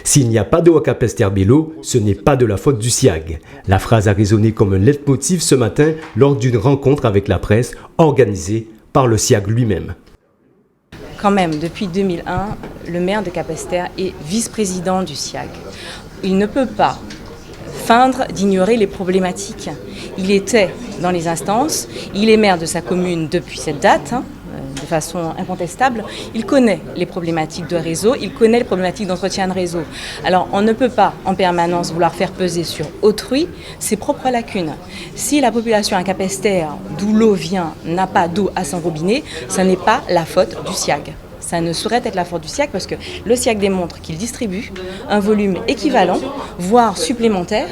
S'il n'y a pas d'eau à Capesterre-Belle-Eau, ce n'est pas de la faute du SIAG. La phrase a résonné comme un leitmotiv ce matin lors d'une rencontre avec la presse organisée par le SIAG lui-même. Quand même, depuis 2001, le maire de Capesterre est vice-président du SIAG. Il ne peut pas feindre d'ignorer les problématiques. Il était dans les instances, il est maire de sa commune depuis cette date, de façon incontestable. Il connaît les problématiques de réseau, il connaît les problématiques d'entretien de réseau. Alors on ne peut pas en permanence vouloir faire peser sur autrui ses propres lacunes. Si la population à Capesterre, d'où l'eau vient, n'a pas d'eau à son robinet, ce n'est pas la faute du SIAG. Ça ne saurait être la faute du SIAG parce que le SIAG démontre qu'il distribue un volume équivalent, voire supplémentaire.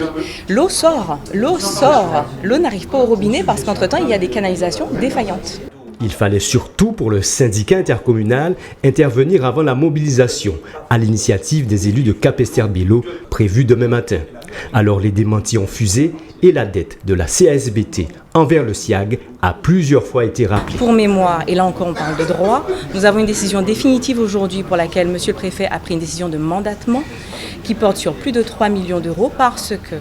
L'eau sort, l'eau n'arrive pas au robinet parce qu'entre-temps il y a des canalisations défaillantes. Il fallait surtout pour le syndicat intercommunal intervenir avant la mobilisation à l'initiative des élus de Capesterre-Belle-Eau prévue demain matin. Alors les démentis ont fusé et la dette de la CASBT envers le SIAG a plusieurs fois été rappelée. Pour mémoire, et là encore on parle de droit, nous avons une décision définitive aujourd'hui pour laquelle M. le Préfet a pris une décision de mandatement qui porte sur plus de 3 millions d'euros parce que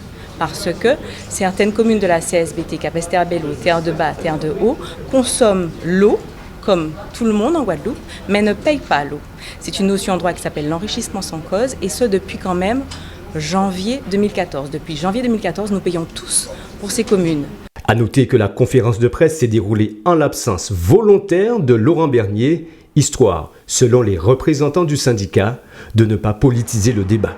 certaines communes de la CSBT, Capesterre-Belle-Eau, Terre de Bas, Terre de Haut, consomment l'eau, comme tout le monde en Guadeloupe, mais ne payent pas l'eau. C'est une notion en droit qui s'appelle l'enrichissement sans cause, et ce depuis quand même janvier 2014. Depuis janvier 2014, nous payons tous pour ces communes. À noter que la conférence de presse s'est déroulée en l'absence volontaire de Laurent Bernier, histoire, selon les représentants du syndicat, de ne pas politiser le débat.